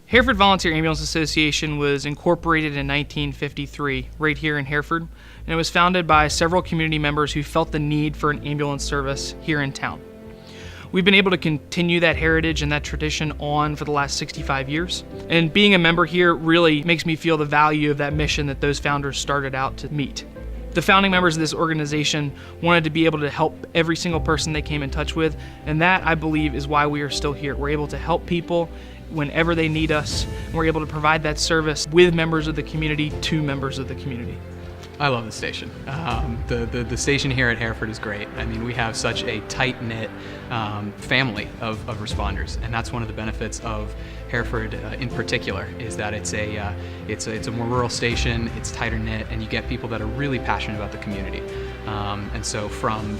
Hereford Volunteer Ambulance Association was incorporated in 1953 right here in Hereford, and it was founded by several community members who felt the need for an ambulance service here in town. We've been able to continue that heritage and that tradition on for the last 65 years, and being a member here really makes me feel the value of that mission that those founders started out to meet. The founding members of this organization wanted to be able to help every single person they came in touch with, and that, I believe, is why we are still here. We're able to help people whenever they need us, and we're able to provide that service with members of the community to members of the community. I love the station. The station here at Hereford is great. I mean, we have such a tight-knit family of responders, and that's one of the benefits of Hereford in particular, is that it's a more rural station, it's tighter knit, and you get people that are really passionate about the community. And so from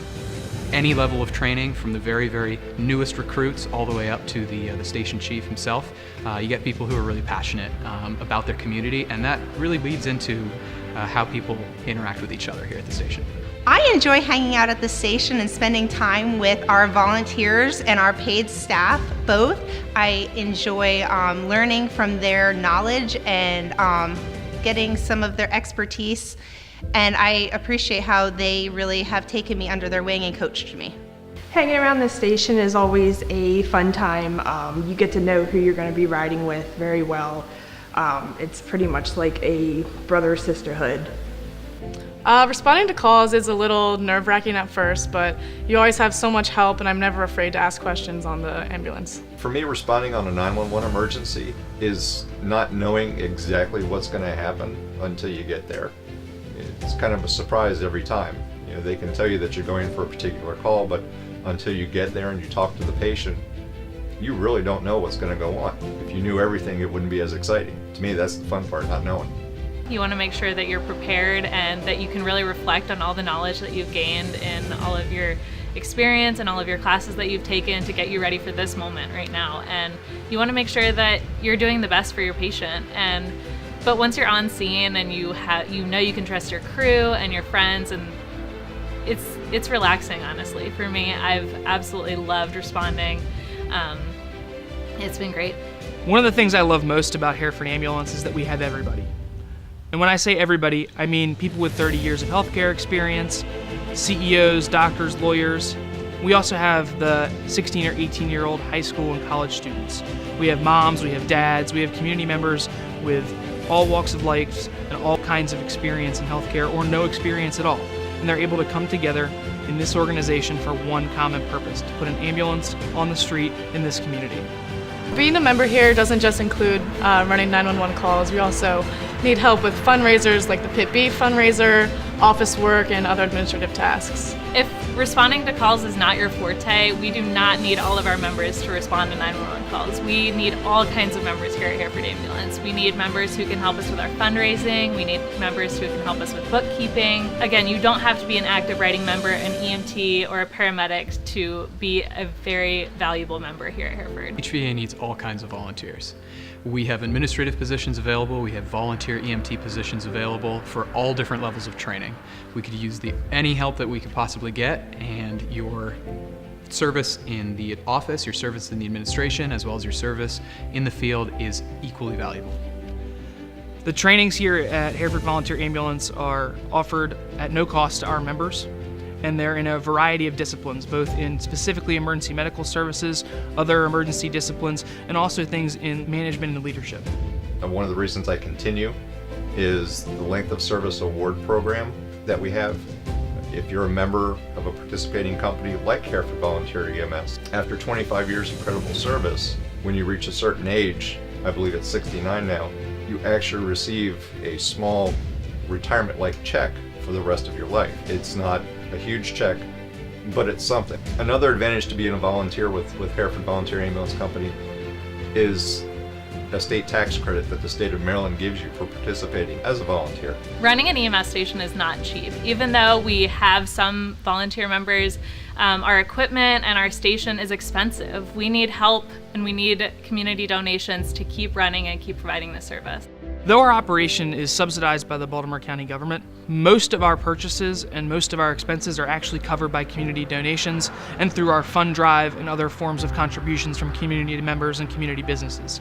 any level of training, from the very, very newest recruits all the way up to the station chief himself, you get people who are really passionate about their community, and that really leads into how people interact with each other here at the station. I enjoy hanging out at the station and spending time with our volunteers and our paid staff, both. I enjoy learning from their knowledge and getting some of their expertise, and I appreciate how they really have taken me under their wing and coached me. Hanging around the station is always a fun time. You get to know who you're going to be riding with very well. It's pretty much like a brother-sisterhood. Responding to calls is a little nerve-wracking at first, but you always have so much help, and I'm never afraid to ask questions on the ambulance. For me, responding on a 911 emergency is not knowing exactly what's going to happen until you get there. It's kind of a surprise every time. You know, they can tell you that you're going for a particular call, but until you get there and you talk to the patient, you really don't know what's going to go on. If you knew everything, it wouldn't be as exciting. To me, that's the fun part, not knowing. You want to make sure that you're prepared and that you can really reflect on all the knowledge that you've gained in all of your experience and all of your classes that you've taken to get you ready for this moment right now. And you want to make sure that you're doing the best for your patient. But once you're on scene and you know you can trust your crew and your friends, and it's relaxing, honestly. For me, I've absolutely loved responding. It's been great. One of the things I love most about Hereford Ambulance is that we have everybody. And when I say everybody, I mean people with 30 years of healthcare experience, CEOs, doctors, lawyers. We also have the 16 or 18-year-old high school and college students. We have moms, we have dads, we have community members with all walks of life and all kinds of experience in healthcare or no experience at all. And they're able to come together in this organization for one common purpose, to put an ambulance on the street in this community. Being a member here doesn't just include running 911 calls. We also need help with fundraisers like the Pit B fundraiser, office work, and other administrative tasks. If responding to calls is not your forte, we do not need all of our members to respond to 911 calls. We need all kinds of members here at Hereford Ambulance. We need members who can help us with our fundraising. We need members who can help us with bookkeeping. Again, you don't have to be an active writing member, an EMT, or a paramedic to be a very valuable member here at Hereford. HVA needs all kinds of volunteers. We have administrative positions available, we have volunteer EMT positions available for all different levels of training. We could use any help that we could possibly get, and your service in the office, your service in the administration, as well as your service in the field is equally valuable. The trainings here at Hereford Volunteer Ambulance are offered at no cost to our members, and they're in a variety of disciplines, both in specifically emergency medical services, other emergency disciplines, and also things in management and leadership. And one of the reasons I continue is the length of service award program that we have. If you're a member of a participating company like Hereford Volunteer EMS, after 25 years of credible service, when you reach a certain age, I believe it's 69 now, you actually receive a small retirement-like check for the rest of your life. It's not a huge check, but it's something. Another advantage to being a volunteer with Hereford Volunteer Ambulance Company is a state tax credit that the state of Maryland gives you for participating as a volunteer. Running an EMS station is not cheap. Even though we have some volunteer members, our equipment and our station is expensive. We need help and we need community donations to keep running and keep providing the service. Though our operation is subsidized by the Baltimore County government, most of our purchases and most of our expenses are actually covered by community donations and through our fund drive and other forms of contributions from community members and community businesses.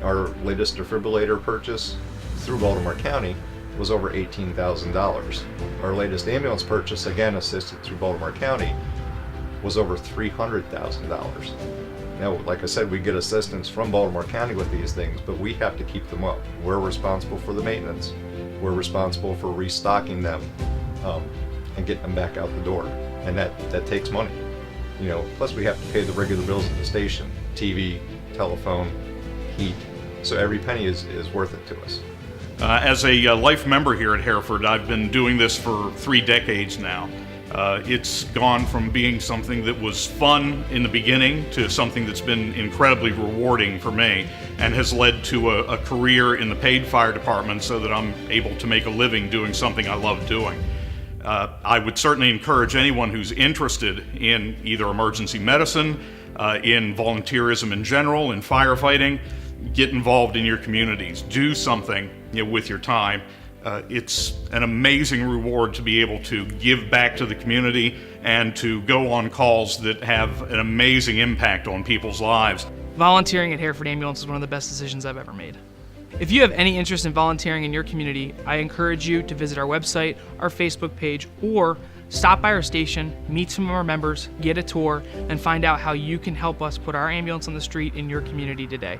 Our latest defibrillator purchase through Baltimore County was over $18,000. Our latest ambulance purchase, again assisted through Baltimore County, was over $300,000. Now, like I said, we get assistance from Baltimore County with these things, but we have to keep them up. We're responsible for the maintenance. We're responsible for restocking them and getting them back out the door. And that takes money. You know, plus we have to pay the regular bills at the station, TV, telephone, heat. So every penny is worth it to us. As a life member here at Hereford, I've been doing this for 3 decades now. It's gone from being something that was fun in the beginning to something that's been incredibly rewarding for me and has led to a career in the paid fire department so that I'm able to make a living doing something I love doing. I would certainly encourage anyone who's interested in either emergency medicine, in volunteerism in general, in firefighting, get involved in your communities. Do something, you know, with your time. It's an amazing reward to be able to give back to the community and to go on calls that have an amazing impact on people's lives. Volunteering at Hereford Ambulance is one of the best decisions I've ever made. If you have any interest in volunteering in your community, I encourage you to visit our website, our Facebook page, or stop by our station, meet some of our members, get a tour, and find out how you can help us put our ambulance on the street in your community today.